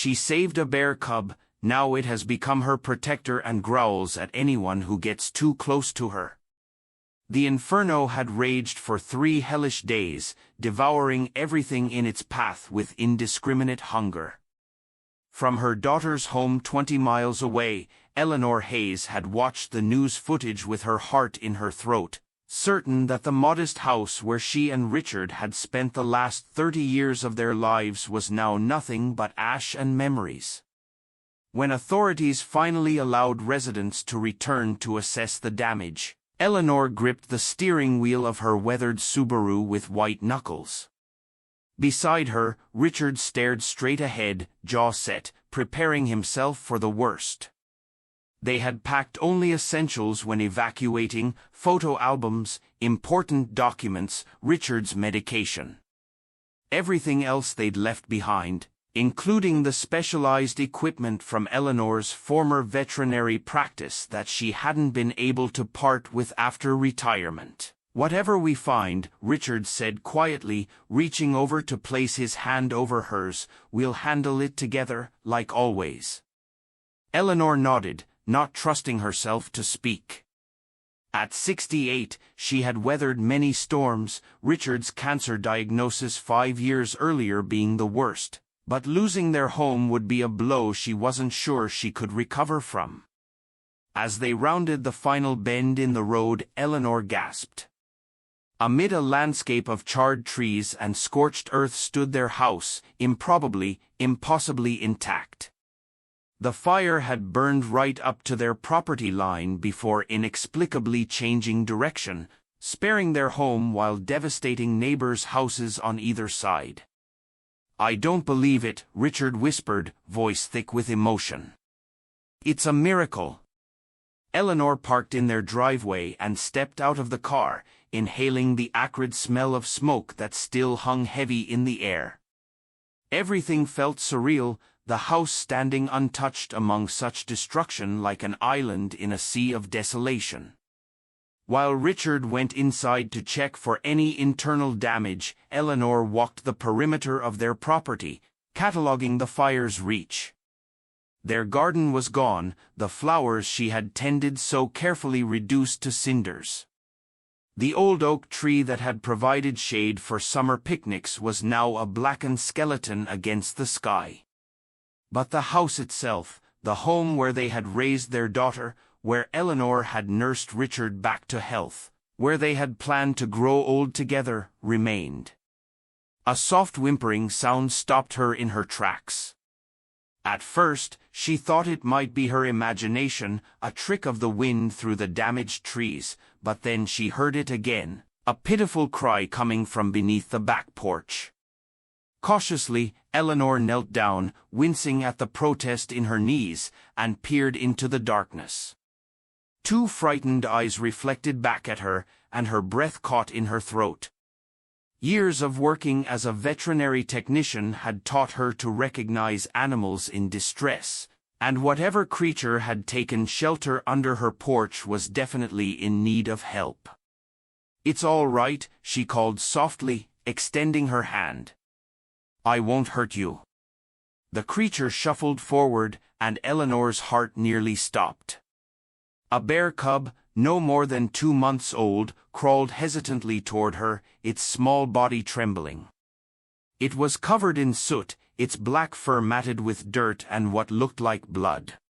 She saved a bear cub, now it has become her protector and growls at anyone who gets too close to her. The inferno had raged for 3 hellish days, devouring everything in its path with indiscriminate hunger. From her daughter's home 20 miles away, Eleanor Hayes had watched the news footage with her heart in her throat, certain that the modest house where she and Richard had spent the last 30 years of their lives was now nothing but ash and memories. When authorities finally allowed residents to return to assess the damage, Eleanor gripped the steering wheel of her weathered Subaru with white knuckles. Beside her, Richard stared straight ahead, jaw set, preparing himself for the worst. They had packed only essentials when evacuating: photo albums, important documents, Richard's medication. Everything else they'd left behind, including the specialized equipment from Eleanor's former veterinary practice that she hadn't been able to part with after retirement. "Whatever we find," Richard said quietly, reaching over to place his hand over hers, "we'll handle it together, like always." Eleanor nodded, not trusting herself to speak. At 68, she had weathered many storms, Richard's cancer diagnosis 5 years earlier being the worst, but losing their home would be a blow she wasn't sure she could recover from. As they rounded the final bend in the road, Eleanor gasped. Amid a landscape of charred trees and scorched earth stood their house, improbably, impossibly intact. The fire had burned right up to their property line before inexplicably changing direction, sparing their home while devastating neighbors' houses on either side. "I don't believe it," Richard whispered, voice thick with emotion. "It's a miracle." Eleanor parked in their driveway and stepped out of the car, inhaling the acrid smell of smoke that still hung heavy in the air. Everything felt surreal, the house standing untouched among such destruction like an island in a sea of desolation. While Richard went inside to check for any internal damage, Eleanor walked the perimeter of their property, cataloging the fire's reach. Their garden was gone, the flowers she had tended so carefully reduced to cinders. The old oak tree that had provided shade for summer picnics was now a blackened skeleton against the sky. But the house itself, the home where they had raised their daughter, where Eleanor had nursed Richard back to health, where they had planned to grow old together, remained. A soft whimpering sound stopped her in her tracks. At first, she thought it might be her imagination, a trick of the wind through the damaged trees, but then she heard it again, a pitiful cry coming from beneath the back porch. Cautiously, Eleanor knelt down, wincing at the protest in her knees, and peered into the darkness. 2 frightened eyes reflected back at her, and her breath caught in her throat. Years of working as a veterinary technician had taught her to recognize animals in distress, and whatever creature had taken shelter under her porch was definitely in need of help. "It's all right," she called softly, extending her hand. "I won't hurt you." The creature shuffled forward, and Eleanor's heart nearly stopped. A bear cub, no more than 2 months old, crawled hesitantly toward her, its small body trembling. It was covered in soot, its black fur matted with dirt and what looked like blood.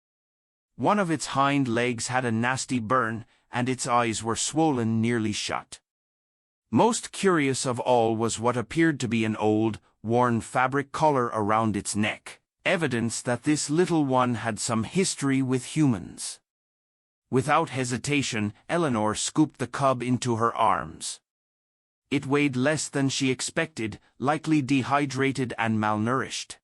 One of its hind legs had a nasty burn, and its eyes were swollen nearly shut. Most curious of all was what appeared to be an old, worn fabric collar around its neck, evidence that this little one had some history with humans. Without hesitation, Eleanor scooped the cub into her arms. It weighed less than she expected, likely dehydrated and malnourished.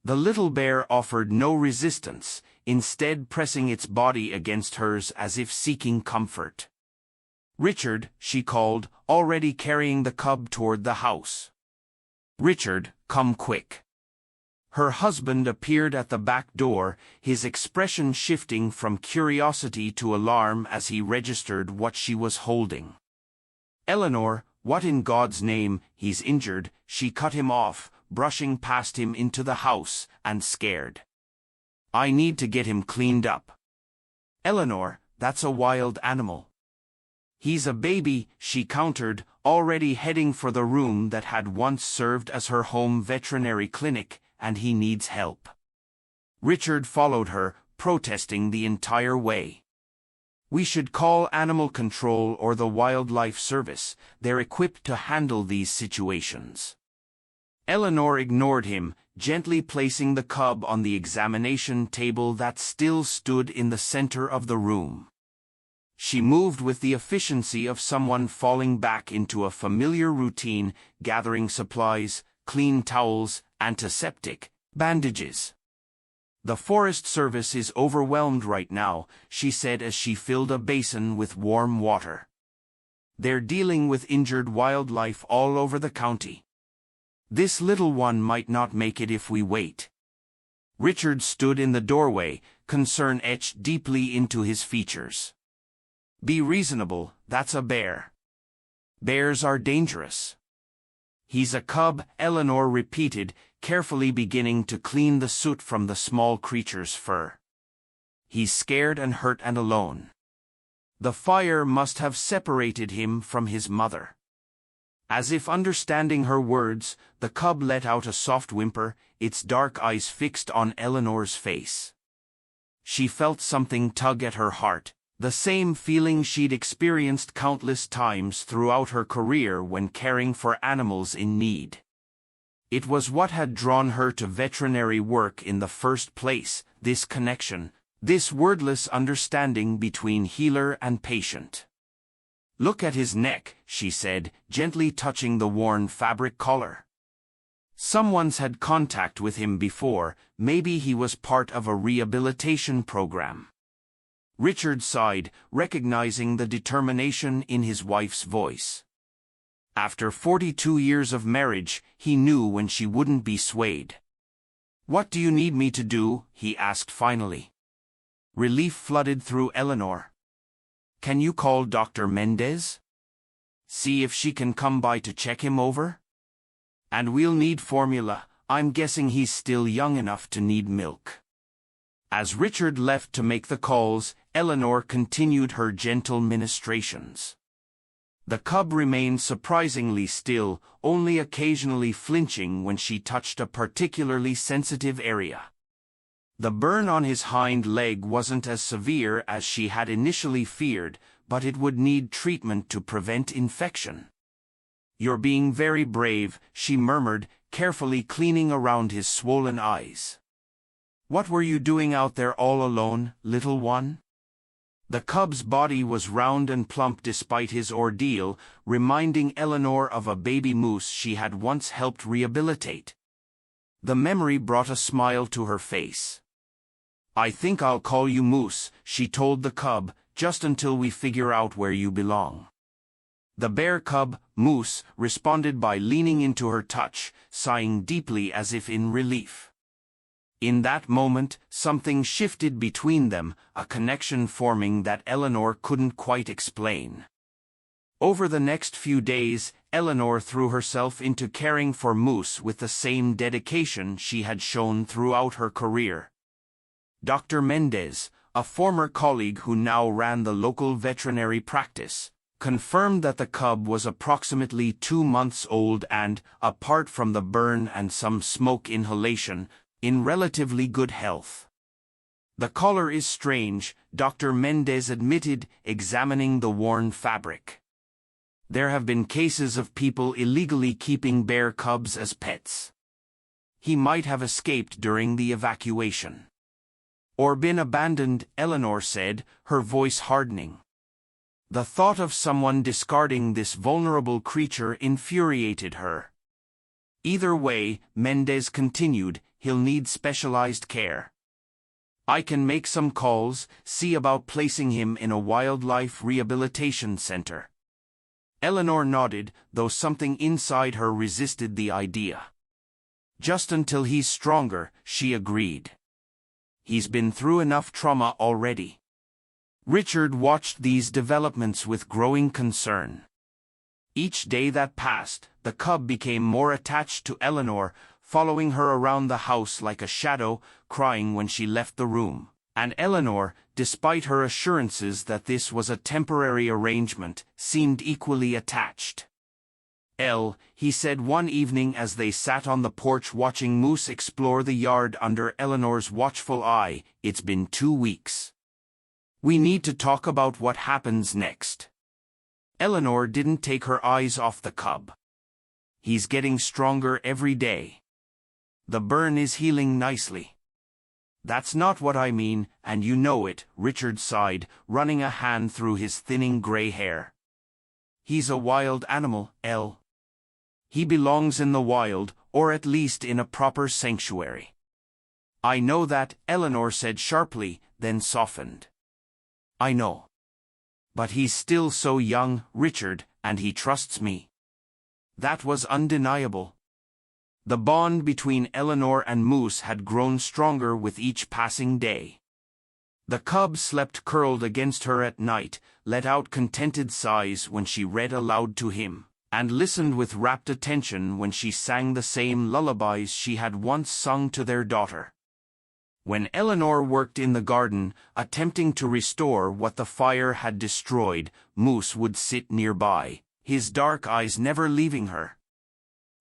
The little bear offered no resistance, instead pressing its body against hers as if seeking comfort. "Richard," she called, already carrying the cub toward the house. "Richard, come quick." Her husband appeared at the back door, his expression shifting from curiosity to alarm as he registered what she was holding. "Eleanor, what in God's name?" "He's injured," she cut him off, brushing past him into the house, and scared. "I need to get him cleaned up." "Eleanor, that's a wild animal." "He's a baby," she countered, already heading for the room that had once served as her home veterinary clinic, "and he needs help." Richard followed her, protesting the entire way. "We should call animal control or the wildlife service. They're equipped to handle these situations." Eleanor ignored him, gently placing the cub on the examination table that still stood in the center of the room. She moved with the efficiency of someone falling back into a familiar routine, gathering supplies, clean towels, antiseptic, bandages. "The Forest Service is overwhelmed right now," she said as she filled a basin with warm water. "They're dealing with injured wildlife all over the county. This little one might not make it if we wait." Richard stood in the doorway, concern etched deeply into his features. "Be reasonable, that's a bear. Bears are dangerous." "He's a cub," Eleanor repeated, carefully beginning to clean the soot from the small creature's fur. "He's scared and hurt and alone. The fire must have separated him from his mother." As if understanding her words, the cub let out a soft whimper, its dark eyes fixed on Eleanor's face. She felt something tug at her heart, the same feeling she'd experienced countless times throughout her career when caring for animals in need. It was what had drawn her to veterinary work in the first place, this connection, this wordless understanding between healer and patient. "Look at his neck," she said, gently touching the worn fabric collar. "Someone's had contact with him before, maybe he was part of a rehabilitation program." Richard sighed, recognizing the determination in his wife's voice. After 42 years of marriage, he knew when she wouldn't be swayed. "What do you need me to do?" he asked finally. Relief flooded through Eleanor. "Can you call Dr. Mendez? See if she can come by to check him over? And we'll need formula. I'm guessing he's still young enough to need milk." As Richard left to make the calls, Eleanor continued her gentle ministrations. The cub remained surprisingly still, only occasionally flinching when she touched a particularly sensitive area. The burn on his hind leg wasn't as severe as she had initially feared, but it would need treatment to prevent infection. "You're being very brave," she murmured, carefully cleaning around his swollen eyes. "What were you doing out there all alone, little one?" The cub's body was round and plump despite his ordeal, reminding Eleanor of a baby moose she had once helped rehabilitate. The memory brought a smile to her face. "I think I'll call you Moose," she told the cub, "just until we figure out where you belong." The bear cub, Moose, responded by leaning into her touch, sighing deeply as if in relief. In that moment, something shifted between them, a connection forming that Eleanor couldn't quite explain. Over the next few days, Eleanor threw herself into caring for Moose with the same dedication she had shown throughout her career. Dr. Mendez, a former colleague who now ran the local veterinary practice, confirmed that the cub was approximately 2 months old and, apart from the burn and some smoke inhalation, in relatively good health. "The collar is strange," Dr. Mendez admitted, examining the worn fabric. "There have been cases of people illegally keeping bear cubs as pets. He might have escaped during the evacuation. Or been abandoned," Eleanor said, her voice hardening. The thought of someone discarding this vulnerable creature infuriated her. "Either way," Mendez continued, "he'll need specialized care. I can make some calls, see about placing him in a wildlife rehabilitation center." Eleanor nodded, though something inside her resisted the idea. "Just until he's stronger," she agreed. "He's been through enough trauma already." Richard watched these developments with growing concern. Each day that passed, the cub became more attached to Eleanor, following her around the house like a shadow, crying when she left the room. And Eleanor, despite her assurances that this was a temporary arrangement, seemed equally attached. He said one evening as they sat on the porch watching Moose explore the yard under Eleanor's watchful eye, "It's been 2 weeks. We need to talk about what happens next." Eleanor didn't take her eyes off the cub. "He's getting stronger every day. The burn is healing nicely." "That's not what I mean, and you know it," Richard sighed, running a hand through his thinning gray hair. "He's a wild animal, Elle. He belongs in the wild, or at least in a proper sanctuary." "I know that," Eleanor said sharply, then softened. "I know. But he's still so young, Richard, and he trusts me." That was undeniable. The bond between Eleanor and Moose had grown stronger with each passing day. The cub slept curled against her at night, let out contented sighs when she read aloud to him, and listened with rapt attention when she sang the same lullabies she had once sung to their daughter. When Eleanor worked in the garden, attempting to restore what the fire had destroyed, Moose would sit nearby, his dark eyes never leaving her.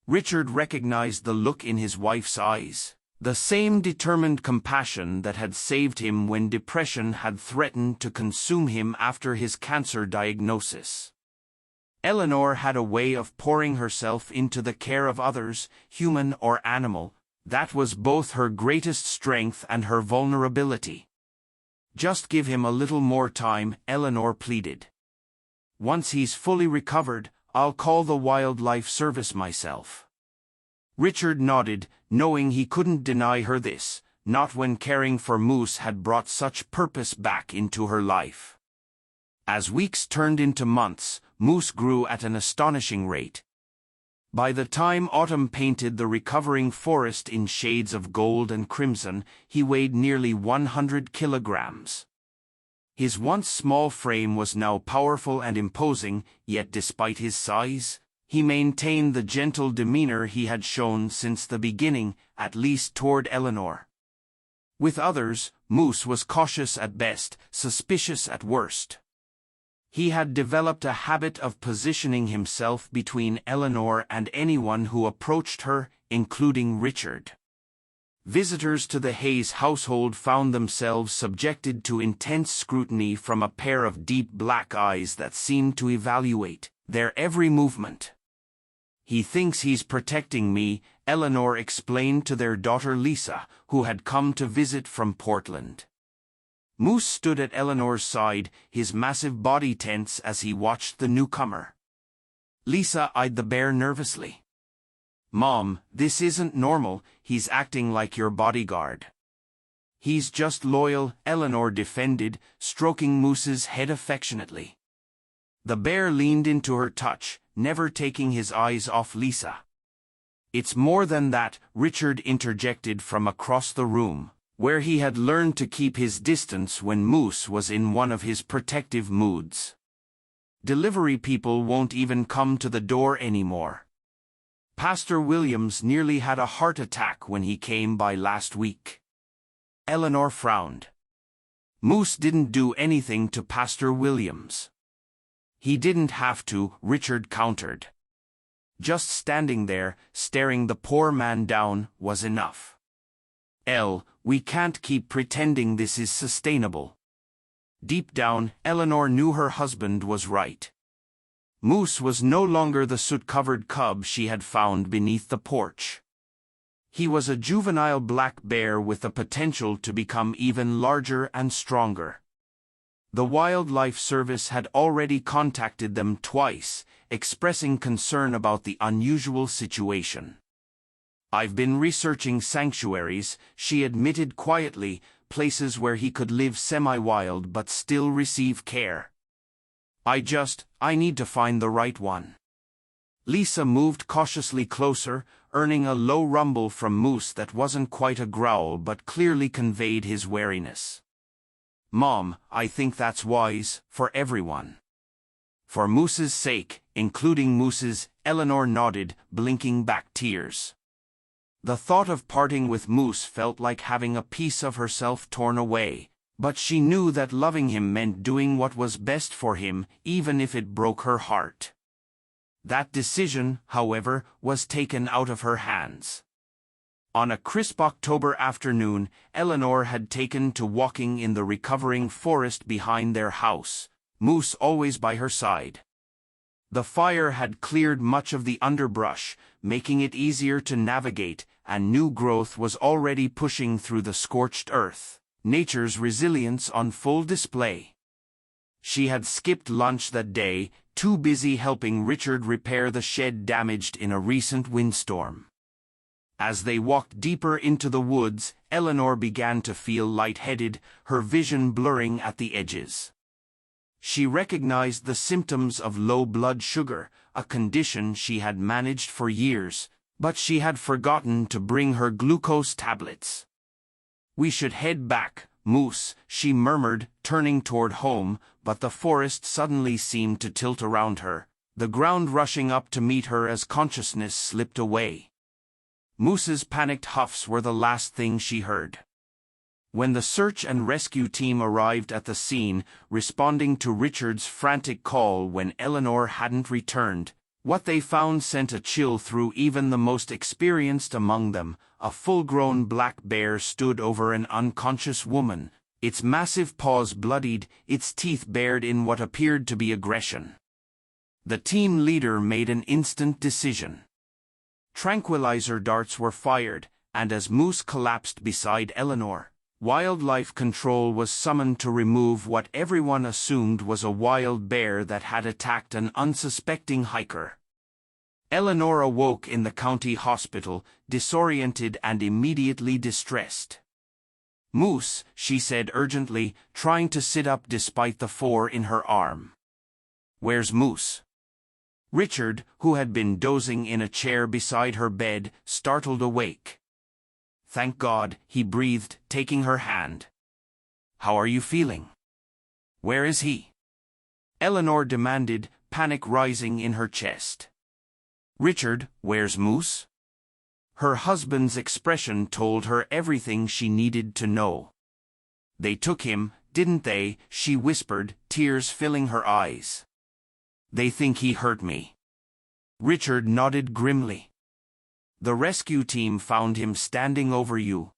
Richard recognized the look in his wife's eyes, the same determined compassion that had saved him when depression had threatened to consume him after his cancer diagnosis. Eleanor had a way of pouring herself into the care of others, human or animal. That was both her greatest strength and her vulnerability. "Just give him a little more time," Eleanor pleaded. "Once he's fully recovered, I'll call the wildlife service myself." Richard nodded, knowing he couldn't deny her this, not when caring for Moose had brought such purpose back into her life. As weeks turned into months, Moose grew at an astonishing rate. By the time autumn painted the recovering forest in shades of gold and crimson, he weighed nearly 100 kilograms. His once small frame was now powerful and imposing, yet despite his size, he maintained the gentle demeanor he had shown since the beginning, at least toward Eleanor. With others, Moose was cautious at best, suspicious at worst. He had developed a habit of positioning himself between Eleanor and anyone who approached her, including Richard. Visitors to the Hayes household found themselves subjected to intense scrutiny from a pair of deep black eyes that seemed to evaluate their every movement. "He thinks he's protecting me," Eleanor explained to their daughter Lisa, who had come to visit from Portland. Moose stood at Eleanor's side, his massive body tense as he watched the newcomer. Lisa eyed the bear nervously. "Mom, this isn't normal, he's acting like your bodyguard." "He's just loyal," Eleanor defended, stroking Moose's head affectionately. The bear leaned into her touch, never taking his eyes off Lisa. "It's more than that," Richard interjected from across the room, where he had learned to keep his distance when Moose was in one of his protective moods. "Delivery people won't even come to the door anymore. Pastor Williams nearly had a heart attack when he came by last week." Eleanor frowned. "Moose didn't do anything to Pastor Williams." "He didn't have to," Richard countered. "Just standing there, staring the poor man down, was enough." "We can't keep pretending this is sustainable." Deep down, Eleanor knew her husband was right. Moose was no longer the soot-covered cub she had found beneath the porch. He was a juvenile black bear with the potential to become even larger and stronger. The Wildlife Service had already contacted them twice, expressing concern about the unusual situation. "I've been researching sanctuaries," she admitted quietly, places where he could live semi-wild but still receive care. I need to find the right one." Lisa moved cautiously closer, earning a low rumble from Moose that wasn't quite a growl but clearly conveyed his wariness. "Mom, I think that's wise, for everyone." "For Moose's sake, including Moose's," Eleanor nodded, blinking back tears. The thought of parting with Moose felt like having a piece of herself torn away, but she knew that loving him meant doing what was best for him, even if it broke her heart. That decision, however, was taken out of her hands. On a crisp October afternoon, Eleanor had taken to walking in the recovering forest behind their house, Moose always by her side. The fire had cleared much of the underbrush, making it easier to navigate, and new growth was already pushing through the scorched earth, nature's resilience on full display. She had skipped lunch that day, too busy helping Richard repair the shed damaged in a recent windstorm. As they walked deeper into the woods, Eleanor began to feel lightheaded, her vision blurring at the edges. She recognized the symptoms of low blood sugar, a condition she had managed for years, but she had forgotten to bring her glucose tablets. "We should head back, Moose," she murmured, turning toward home, but the forest suddenly seemed to tilt around her, the ground rushing up to meet her as consciousness slipped away. Moose's panicked huffs were the last thing she heard. When the search and rescue team arrived at the scene, responding to Richard's frantic call when Eleanor hadn't returned, what they found sent a chill through even the most experienced among them. A full-grown black bear stood over an unconscious woman, its massive paws bloodied, its teeth bared in what appeared to be aggression. The team leader made an instant decision. Tranquilizer darts were fired, and as Moose collapsed beside Eleanor, wildlife control was summoned to remove what everyone assumed was a wild bear that had attacked an unsuspecting hiker. Eleanor awoke in the county hospital, disoriented and immediately distressed. "Moose," she said urgently, trying to sit up despite the four in her arm. "Where's Moose?" Richard, who had been dozing in a chair beside her bed, startled awake. "Thank God," he breathed, taking her hand. "How are you feeling? Where is he?" Eleanor demanded, panic rising in her chest. "Richard, where's Moose?" Her husband's expression told her everything she needed to know. "They took him, didn't they?" she whispered, tears filling her eyes. "They think he hurt me." Richard nodded grimly. "The rescue team found him standing over you.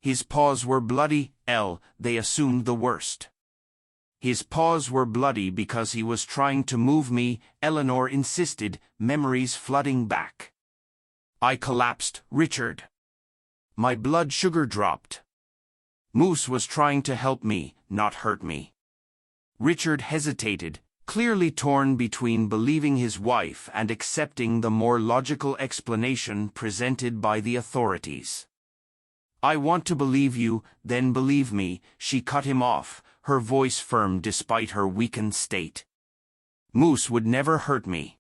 His paws were bloody, they assumed the worst." "His paws were bloody because he was trying to move me," Eleanor insisted, memories flooding back. "I collapsed, Richard. My blood sugar dropped. Moose was trying to help me, not hurt me." Richard hesitated, clearly torn between believing his wife and accepting the more logical explanation presented by the authorities. "I want to believe you, then believe me," she cut him off, her voice firm despite her weakened state. "Moose would never hurt me.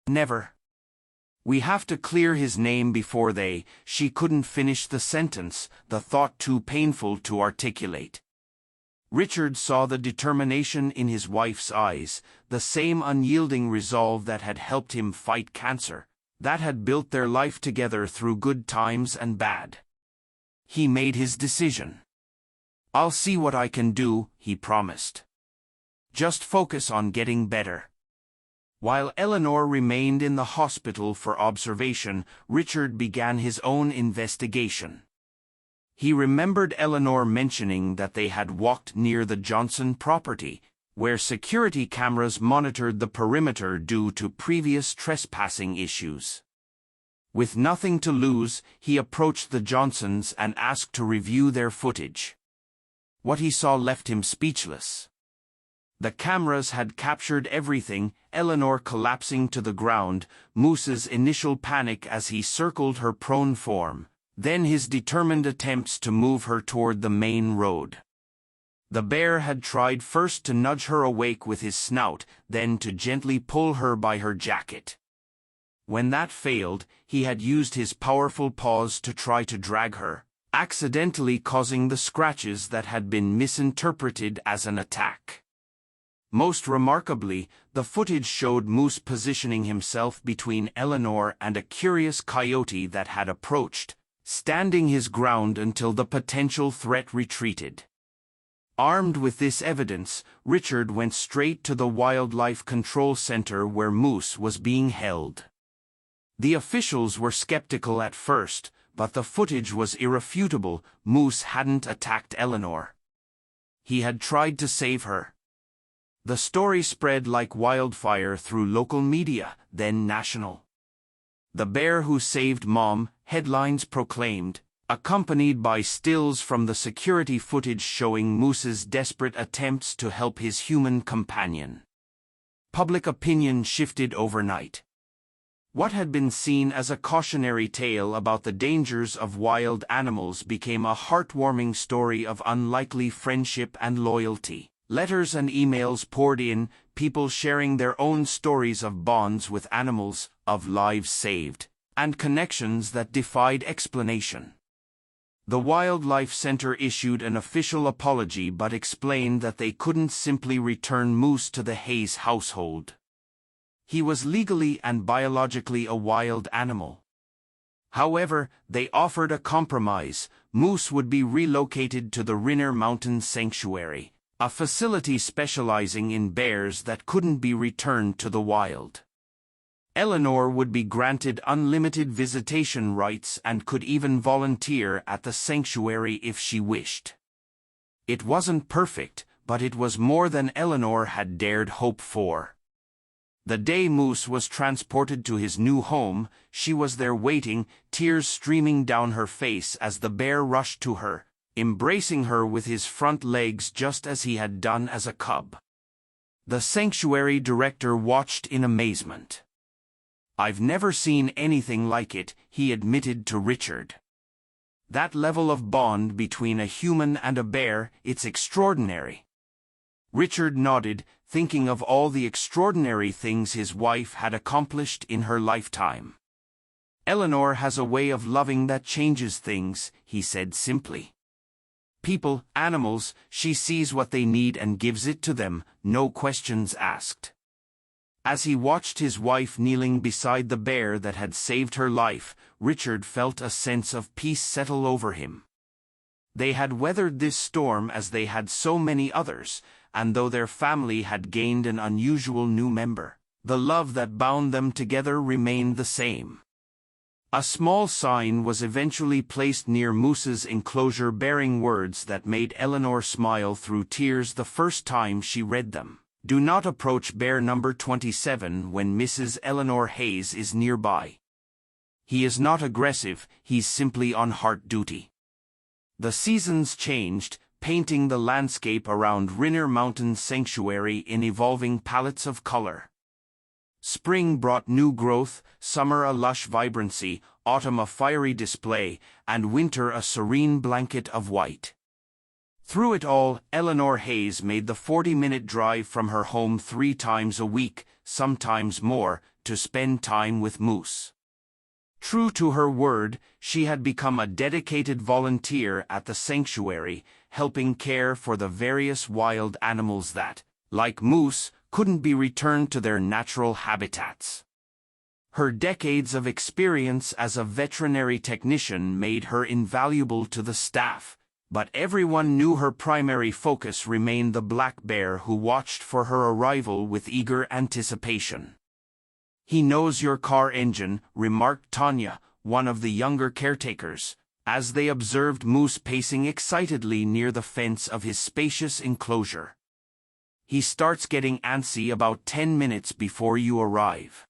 Never. We have to clear his name before they—" She couldn't finish the sentence, the thought too painful to articulate. Richard saw the determination in his wife's eyes, the same unyielding resolve that had helped him fight cancer, that had built their life together through good times and bad. He made his decision. "I'll see what I can do," he promised. "Just focus on getting better." While Eleanor remained in the hospital for observation, Richard began his own investigation. He remembered Eleanor mentioning that they had walked near the Johnson property, where security cameras monitored the perimeter due to previous trespassing issues. With nothing to lose, he approached the Johnsons and asked to review their footage. What he saw left him speechless. The cameras had captured everything: Eleanor collapsing to the ground, Moose's initial panic as he circled her prone form, then his determined attempts to move her toward the main road. The bear had tried first to nudge her awake with his snout, then to gently pull her by her jacket. When that failed, he had used his powerful paws to try to drag her, accidentally causing the scratches that had been misinterpreted as an attack. Most remarkably, the footage showed Moose positioning himself between Eleanor and a curious coyote that had approached, standing his ground until the potential threat retreated. Armed with this evidence, Richard went straight to the Wildlife Control Center where Moose was being held. The officials were skeptical at first, but the footage was irrefutable. Moose hadn't attacked Eleanor. He had tried to save her. The story spread like wildfire through local media, then national. "The bear who saved Mom," headlines proclaimed, accompanied by stills from the security footage showing Moose's desperate attempts to help his human companion. Public opinion shifted overnight. What had been seen as a cautionary tale about the dangers of wild animals became a heartwarming story of unlikely friendship and loyalty. Letters and emails poured in, people sharing their own stories of bonds with animals, of lives saved, and connections that defied explanation. The Wildlife Center issued an official apology but explained that they couldn't simply return Moose to the Hayes household. He was legally and biologically a wild animal. However, they offered a compromise. Moose would be relocated to the Rinner Mountain Sanctuary, a facility specializing in bears that couldn't be returned to the wild. Eleanor would be granted unlimited visitation rights and could even volunteer at the sanctuary if she wished. It wasn't perfect, but it was more than Eleanor had dared hope for. The day Moose was transported to his new home, she was there waiting, tears streaming down her face as the bear rushed to her, embracing her with his front legs just as he had done as a cub. The sanctuary director watched in amazement. "I've never seen anything like it," he admitted to Richard. "That level of bond between a human and a bear, it's extraordinary." Richard nodded, thinking of all the extraordinary things his wife had accomplished in her lifetime. "Eleanor has a way of loving that changes things," he said simply. "People, animals, she sees what they need and gives it to them, no questions asked." As he watched his wife kneeling beside the bear that had saved her life, Richard felt a sense of peace settle over him. They had weathered this storm as they had so many others, and though their family had gained an unusual new member, the love that bound them together remained the same. A small sign was eventually placed near Moose's enclosure bearing words that made Eleanor smile through tears the first time she read them. "Do not approach bear number 27 when Mrs. Eleanor Hayes is nearby. He is not aggressive, he's simply on heart duty." The seasons changed, painting the landscape around Rinner Mountain Sanctuary in evolving palettes of color. Spring brought new growth, summer a lush vibrancy, autumn a fiery display, and winter a serene blanket of white. Through it all, Eleanor Hayes made the 40-minute drive from her home 3 times a week, sometimes more, to spend time with Moose. True to her word, she had become a dedicated volunteer at the sanctuary, helping care for the various wild animals that, like Moose, couldn't be returned to their natural habitats. Her decades of experience as a veterinary technician made her invaluable to the staff, but everyone knew her primary focus remained the black bear who watched for her arrival with eager anticipation. "He knows your car engine," remarked Tanya, one of the younger caretakers, as they observed Moose pacing excitedly near the fence of his spacious enclosure. "He starts getting antsy about 10 minutes before you arrive."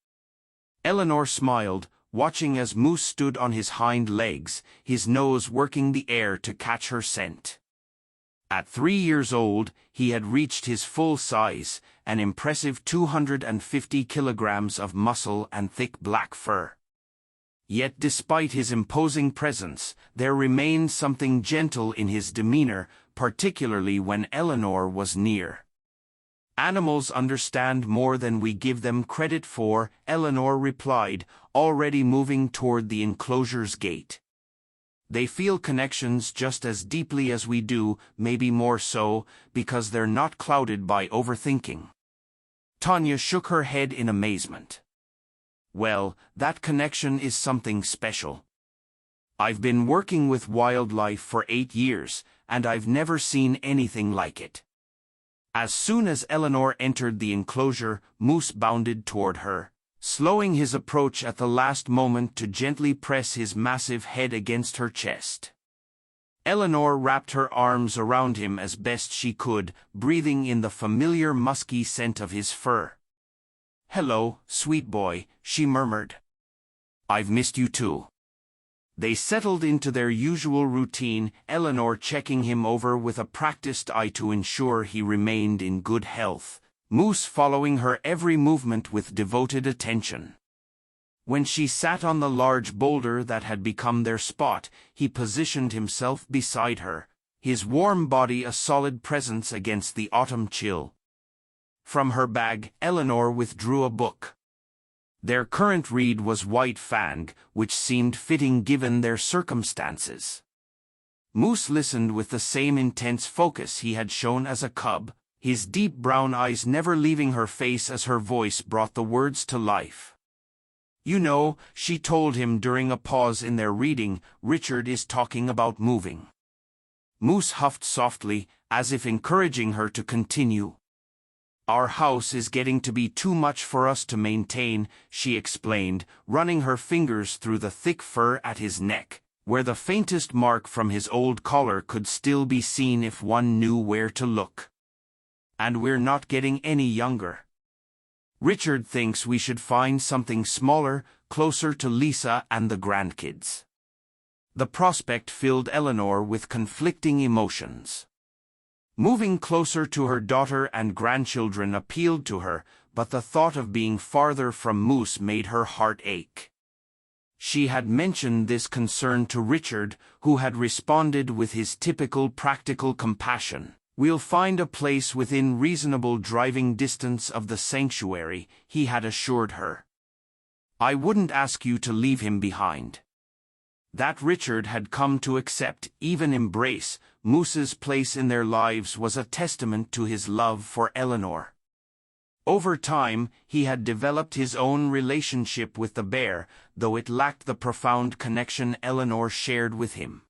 Eleanor smiled, watching as Moose stood on his hind legs, his nose working the air to catch her scent. At 3 years old, he had reached his full size, an impressive 250 kilograms of muscle and thick black fur. Yet despite his imposing presence, there remained something gentle in his demeanor, particularly when Eleanor was near. "Animals understand more than we give them credit for," Eleanor replied, already moving toward the enclosure's gate. They feel connections just as deeply as we do, maybe more so, because they're not clouded by overthinking. Tanya shook her head in amazement. Well, that connection is something special. I've been working with wildlife for 8 years, and I've never seen anything like it. As soon as Eleanor entered the enclosure, Moose bounded toward her, slowing his approach at the last moment to gently press his massive head against her chest. Eleanor wrapped her arms around him as best she could, breathing in the familiar musky scent of his fur. "Hello, sweet boy," she murmured. "I've missed you too." They settled into their usual routine, Eleanor checking him over with a practiced eye to ensure he remained in good health, Moose following her every movement with devoted attention. When she sat on the large boulder that had become their spot, he positioned himself beside her, his warm body a solid presence against the autumn chill. From her bag, Eleanor withdrew a book. Their current read was White Fang, which seemed fitting given their circumstances. Moose listened with the same intense focus he had shown as a cub, his deep brown eyes never leaving her face as her voice brought the words to life. "You know," she told him during a pause in their reading, "Richard is talking about moving." Moose huffed softly, as if encouraging her to continue. "Our house is getting to be too much for us to maintain," she explained, running her fingers through the thick fur at his neck, where the faintest mark from his old collar could still be seen if one knew where to look. "And we're not getting any younger. Richard thinks we should find something smaller, closer to Lisa and the grandkids." The prospect filled Eleanor with conflicting emotions. Moving closer to her daughter and grandchildren appealed to her, but the thought of being farther from Moose made her heart ache. She had mentioned this concern to Richard, who had responded with his typical practical compassion. "We'll find a place within reasonable driving distance of the sanctuary," he had assured her. "I wouldn't ask you to leave him behind." That Richard had come to accept, even embrace, Moose's place in their lives was a testament to his love for Eleanor. Over time, he had developed his own relationship with the bear, though it lacked the profound connection Eleanor shared with him.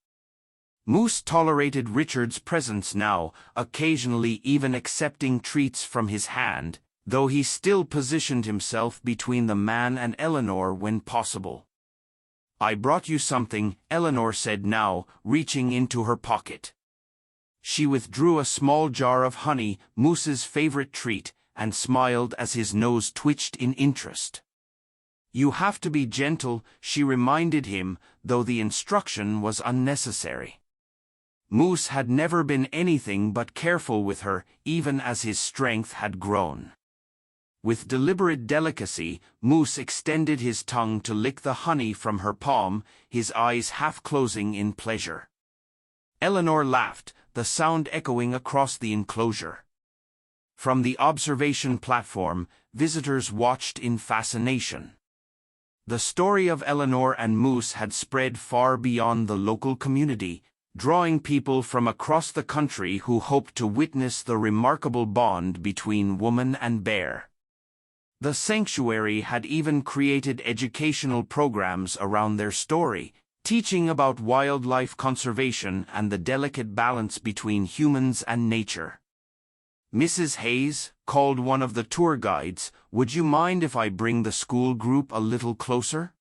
Moose tolerated Richard's presence now, occasionally even accepting treats from his hand, though he still positioned himself between the man and Eleanor when possible. "I brought you something," Eleanor said now, reaching into her pocket. She withdrew a small jar of honey, Moose's favorite treat, and smiled as his nose twitched in interest. "You have to be gentle," she reminded him, though the instruction was unnecessary. Moose had never been anything but careful with her, even as his strength had grown. With deliberate delicacy, Moose extended his tongue to lick the honey from her palm, his eyes half closing in pleasure. Eleanor laughed, the sound echoing across the enclosure. From the observation platform, visitors watched in fascination. The story of Eleanor and Moose had spread far beyond the local community, drawing people from across the country who hoped to witness the remarkable bond between woman and bear. The sanctuary had even created educational programs around their story, teaching about wildlife conservation and the delicate balance between humans and nature. "Mrs. Hayes," called one of the tour guides, "would you mind if I bring the school group a little closer?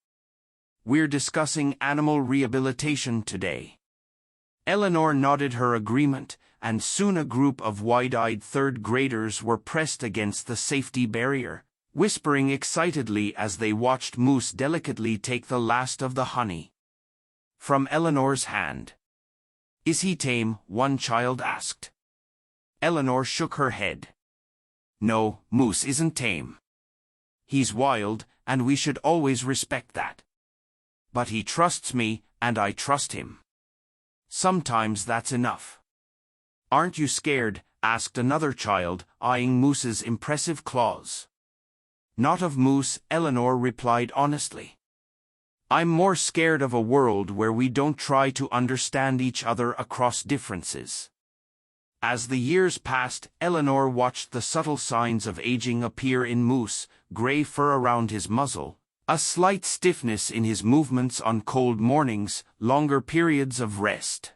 We're discussing animal rehabilitation today." Eleanor nodded her agreement, and soon a group of wide-eyed third graders were pressed against the safety barrier, whispering excitedly as they watched Moose delicately take the last of the honey from Eleanor's hand. "Is he tame?" one child asked. Eleanor shook her head. "No, Moose isn't tame. He's wild, and we should always respect that. But he trusts me, and I trust him. Sometimes that's enough." "Aren't you scared?" asked another child, eyeing Moose's impressive claws. "Not of Moose," Eleanor replied honestly. I'm more scared of a world where we don't try to understand each other across differences. As the years passed, Eleanor watched the subtle signs of aging appear in Moose: gray fur around his muzzle, a slight stiffness in his movements on cold mornings, longer periods of rest.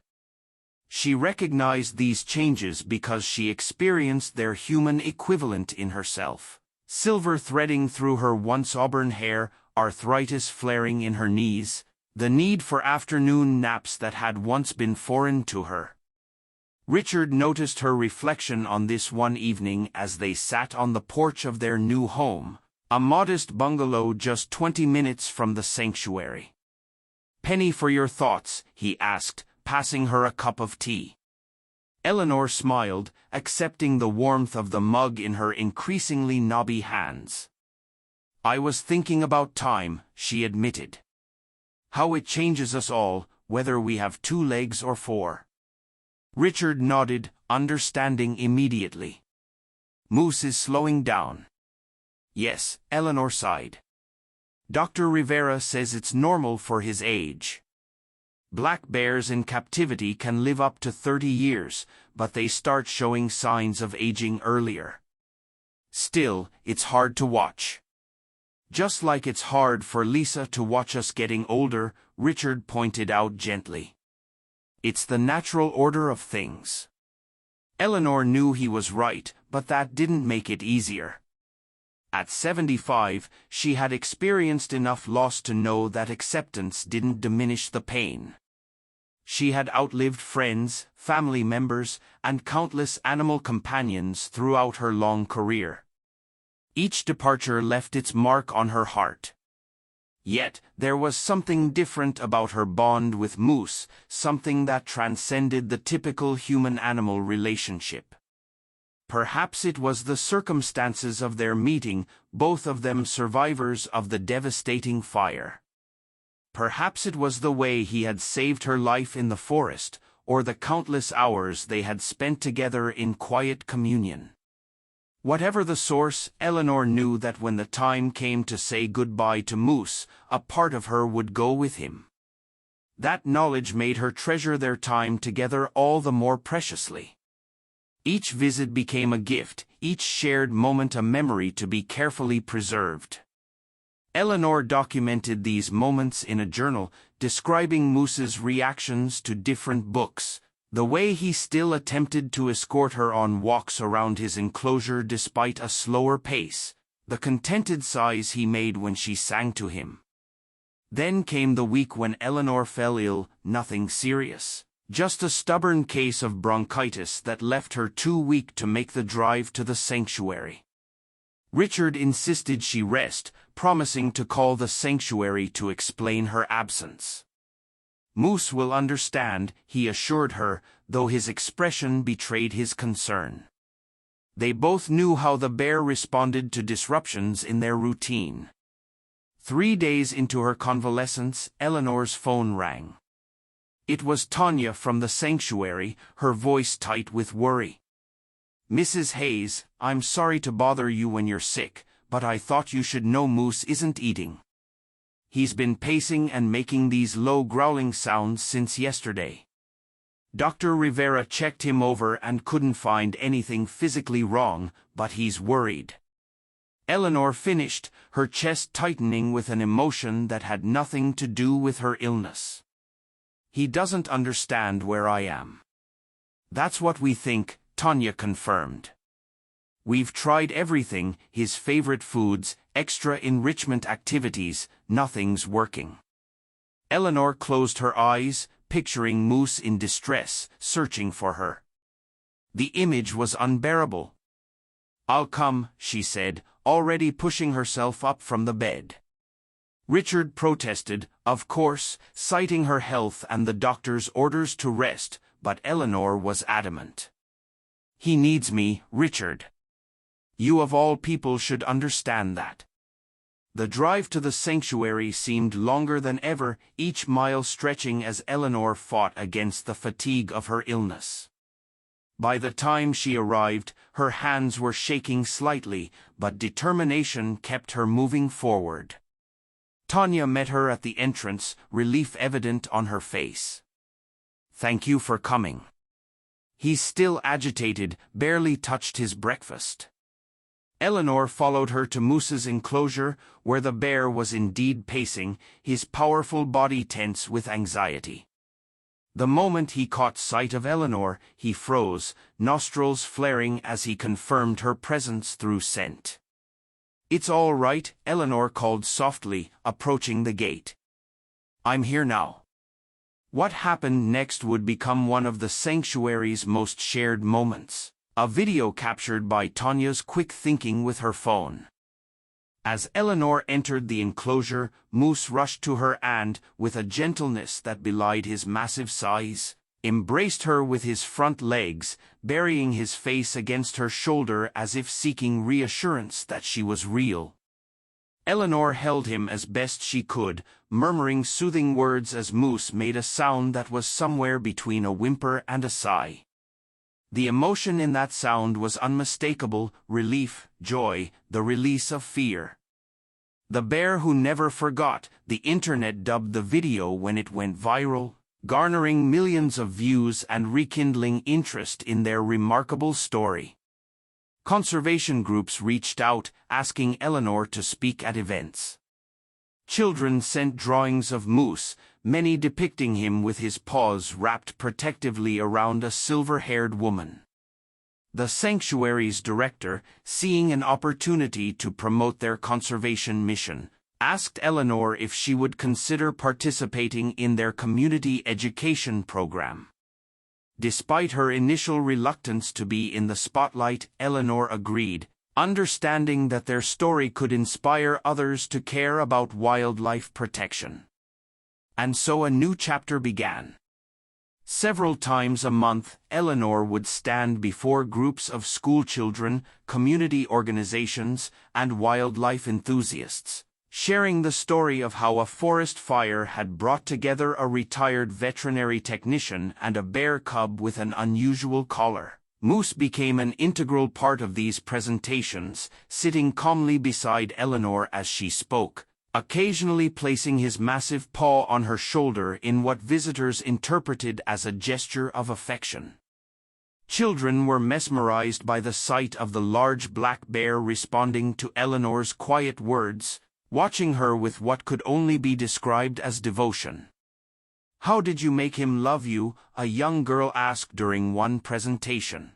She recognized these changes because she experienced their human equivalent in herself: silver threading through her once auburn hair, arthritis flaring in her knees, the need for afternoon naps that had once been foreign to her. Richard noticed her reflection on this one evening as they sat on the porch of their new home, a modest bungalow just 20 minutes from the sanctuary. "Penny for your thoughts?" he asked, passing her a cup of tea. Eleanor smiled, accepting the warmth of the mug in her increasingly knobby hands. "I was thinking about time," she admitted. "How it changes us all, whether we have 2 legs or 4. Richard nodded, understanding immediately. "Moose is slowing down." "Yes," Eleanor sighed. "Dr. Rivera says it's normal for his age. Black bears in captivity can live up to 30 years, but they start showing signs of aging earlier. Still, it's hard to watch. Just like it's hard for Lisa to watch us getting older," Richard pointed out gently. "It's the natural order of things." Eleanor knew he was right, but that didn't make it easier. At 75, she had experienced enough loss to know that acceptance didn't diminish the pain. She had outlived friends, family members, and countless animal companions throughout her long career. Each departure left its mark on her heart. Yet, there was something different about her bond with Moose, something that transcended the typical human-animal relationship. Perhaps it was the circumstances of their meeting, both of them survivors of the devastating fire. Perhaps it was the way he had saved her life in the forest, or the countless hours they had spent together in quiet communion. Whatever the source, Eleanor knew that when the time came to say goodbye to Moose, a part of her would go with him. That knowledge made her treasure their time together all the more preciously. Each visit became a gift, each shared moment a memory to be carefully preserved. Eleanor documented these moments in a journal, describing Moose's reactions to different books, the way he still attempted to escort her on walks around his enclosure despite a slower pace, the contented sighs he made when she sang to him. Then came the week when Eleanor fell ill, nothing serious. Just a stubborn case of bronchitis that left her too weak to make the drive to the sanctuary. Richard insisted she rest, promising to call the sanctuary to explain her absence. "Moose will understand," he assured her, though his expression betrayed his concern. They both knew how the bear responded to disruptions in their routine. 3 days into her convalescence, Eleanor's phone rang. It was Tanya from the sanctuary, her voice tight with worry. "Mrs. Hayes, I'm sorry to bother you when you're sick, but I thought you should know Moose isn't eating. He's been pacing and making these low growling sounds since yesterday. Dr. Rivera checked him over and couldn't find anything physically wrong, but he's worried." Eleanor finished, her chest tightening with an emotion that had nothing to do with her illness. "He doesn't understand where I am." "That's what we think," Tanya confirmed. "We've tried everything, his favorite foods, extra enrichment activities, nothing's working." Eleanor closed her eyes, picturing Moose in distress, searching for her. The image was unbearable. "I'll come," she said, already pushing herself up from the bed. Richard protested, of course, citing her health and the doctor's orders to rest, but Eleanor was adamant. "He needs me, Richard. You of all people should understand that." The drive to the sanctuary seemed longer than ever, each mile stretching as Eleanor fought against the fatigue of her illness. By the time she arrived, her hands were shaking slightly, but determination kept her moving forward. Tanya met her at the entrance, relief evident on her face. "Thank you for coming." He's still agitated, barely touched his breakfast. Eleanor followed her to Moose's enclosure, where the bear was indeed pacing, his powerful body tense with anxiety. The moment he caught sight of Eleanor, he froze, nostrils flaring as he confirmed her presence through scent. "It's all right," Eleanor called softly, approaching the gate. "I'm here now." What happened next would become one of the sanctuary's most shared moments, a video captured by Tanya's quick thinking with her phone. As Eleanor entered the enclosure, Moose rushed to her and, with a gentleness that belied his massive size, embraced her with his front legs, burying his face against her shoulder as if seeking reassurance that she was real. Eleanor held him as best she could, murmuring soothing words as Moose made a sound that was somewhere between a whimper and a sigh. The emotion in that sound was unmistakable: relief, joy, the release of fear. "The bear who never forgot," the internet dubbed the video when it went viral, garnering millions of views and rekindling interest in their remarkable story. Conservation groups reached out, asking Eleanor to speak at events. Children sent drawings of Moose, many depicting him with his paws wrapped protectively around a silver-haired woman. The sanctuary's director, seeing an opportunity to promote their conservation mission, asked Eleanor if she would consider participating in their community education program. Despite her initial reluctance to be in the spotlight, Eleanor agreed, understanding that their story could inspire others to care about wildlife protection. And so a new chapter began. Several times a month, Eleanor would stand before groups of schoolchildren, community organizations, and wildlife enthusiasts, sharing the story of how a forest fire had brought together a retired veterinary technician and a bear cub with an unusual collar. Moose became an integral part of these presentations, sitting calmly beside Eleanor as she spoke, occasionally placing his massive paw on her shoulder in what visitors interpreted as a gesture of affection. Children were mesmerized by the sight of the large black bear responding to Eleanor's quiet words, watching her with what could only be described as devotion. "How did you make him love you?" a young girl asked during one presentation.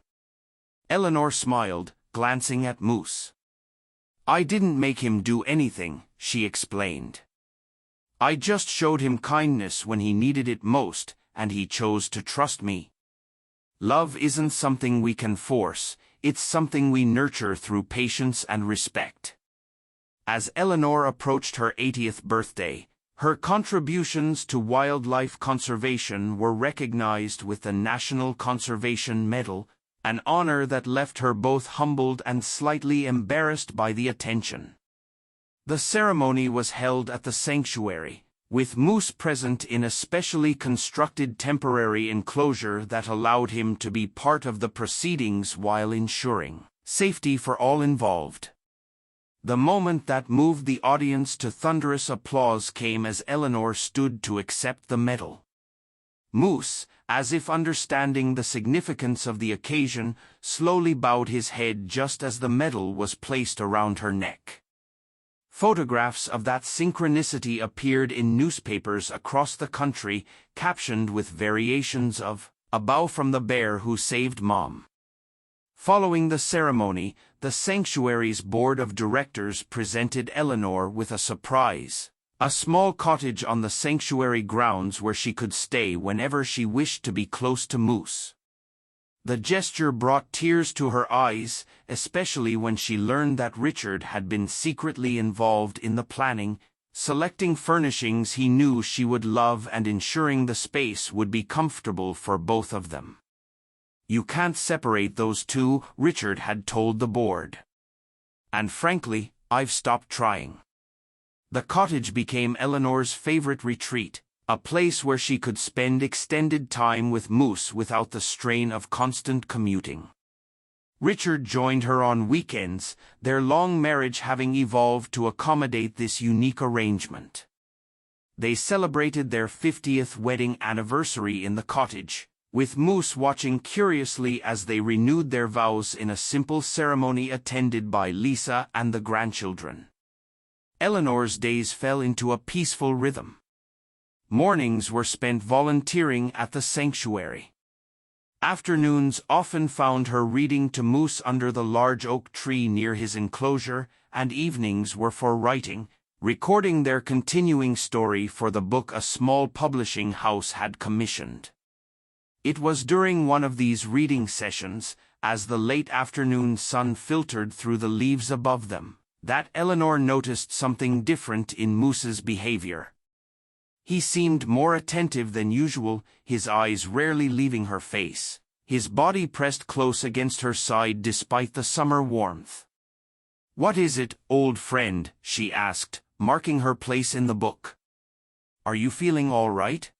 Eleanor smiled, glancing at Moose. "I didn't make him do anything," she explained. "I just showed him kindness when he needed it most, and he chose to trust me. Love isn't something we can force, it's something we nurture through patience and respect." As Eleanor approached her 80th birthday, her contributions to wildlife conservation were recognized with the National Conservation Medal, an honor that left her both humbled and slightly embarrassed by the attention. The ceremony was held at the sanctuary, with Moose present in a specially constructed temporary enclosure that allowed him to be part of the proceedings while ensuring safety for all involved. The moment that moved the audience to thunderous applause came as Eleanor stood to accept the medal. Moose, as if understanding the significance of the occasion, slowly bowed his head just as the medal was placed around her neck. Photographs of that synchronicity appeared in newspapers across the country, captioned with variations of, "A bow from the bear who saved Mom." Following the ceremony, the sanctuary's board of directors presented Eleanor with a surprise: a small cottage on the sanctuary grounds where she could stay whenever she wished to be close to Moose. The gesture brought tears to her eyes, especially when she learned that Richard had been secretly involved in the planning, selecting furnishings he knew she would love and ensuring the space would be comfortable for both of them. "You can't separate those two," Richard had told the board. "And frankly, I've stopped trying." The cottage became Eleanor's favorite retreat, a place where she could spend extended time with Moose without the strain of constant commuting. Richard joined her on weekends, their long marriage having evolved to accommodate this unique arrangement. They celebrated their 50th wedding anniversary in the cottage, with Moose watching curiously as they renewed their vows in a simple ceremony attended by Lisa and the grandchildren. Eleanor's days fell into a peaceful rhythm. Mornings were spent volunteering at the sanctuary. Afternoons often found her reading to Moose under the large oak tree near his enclosure, and evenings were for writing, recording their continuing story for the book a small publishing house had commissioned. It was during one of these reading sessions, as the late afternoon sun filtered through the leaves above them, that Eleanor noticed something different in Moose's behavior. He seemed more attentive than usual, his eyes rarely leaving her face, his body pressed close against her side despite the summer warmth. "What is it, old friend?" she asked, marking her place in the book. "Are you feeling all right?"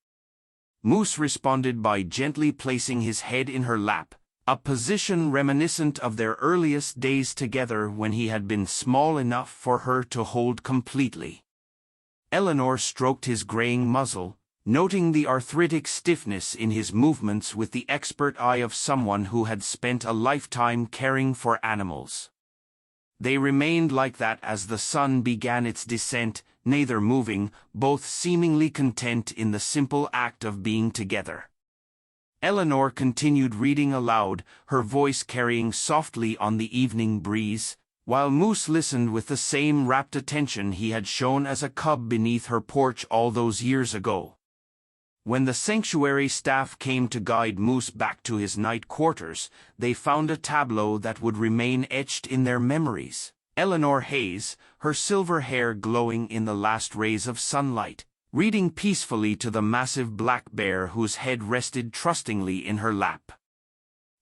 Moose responded by gently placing his head in her lap, a position reminiscent of their earliest days together when he had been small enough for her to hold completely. Eleanor stroked his graying muzzle, noting the arthritic stiffness in his movements with the expert eye of someone who had spent a lifetime caring for animals. They remained like that as the sun began its descent, neither moving, both seemingly content in the simple act of being together. Eleanor continued reading aloud, her voice carrying softly on the evening breeze, while Moose listened with the same rapt attention he had shown as a cub beneath her porch all those years ago. When the sanctuary staff came to guide Moose back to his night quarters, they found a tableau that would remain etched in their memories. Eleanor Hayes, her silver hair glowing in the last rays of sunlight, reading peacefully to the massive black bear whose head rested trustingly in her lap.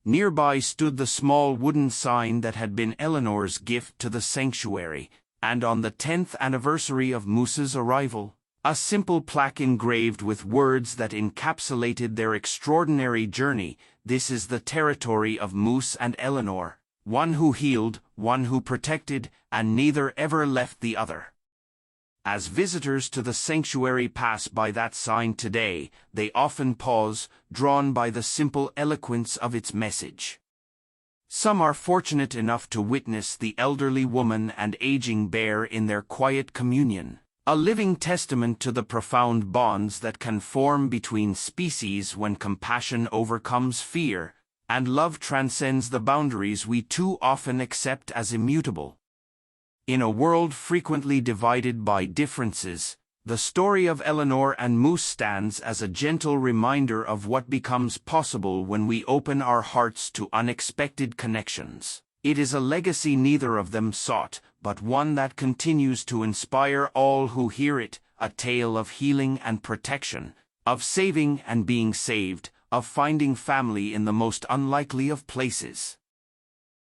Nearby stood the small wooden sign that had been Eleanor's gift to the sanctuary, and on the 10th anniversary of Moose's arrival, a simple plaque engraved with words that encapsulated their extraordinary journey. "This is the territory of Moose and Eleanor, one who healed, one who protected, and neither ever left the other." As visitors to the sanctuary pass by that sign today, they often pause, drawn by the simple eloquence of its message. Some are fortunate enough to witness the elderly woman and aging bear in their quiet communion, a living testament to the profound bonds that can form between species when compassion overcomes fear, and love transcends the boundaries we too often accept as immutable. In a world frequently divided by differences, the story of Eleanor and Moose stands as a gentle reminder of what becomes possible when we open our hearts to unexpected connections. It is a legacy neither of them sought, but one that continues to inspire all who hear it, a tale of healing and protection, of saving and being saved, of finding family in the most unlikely of places.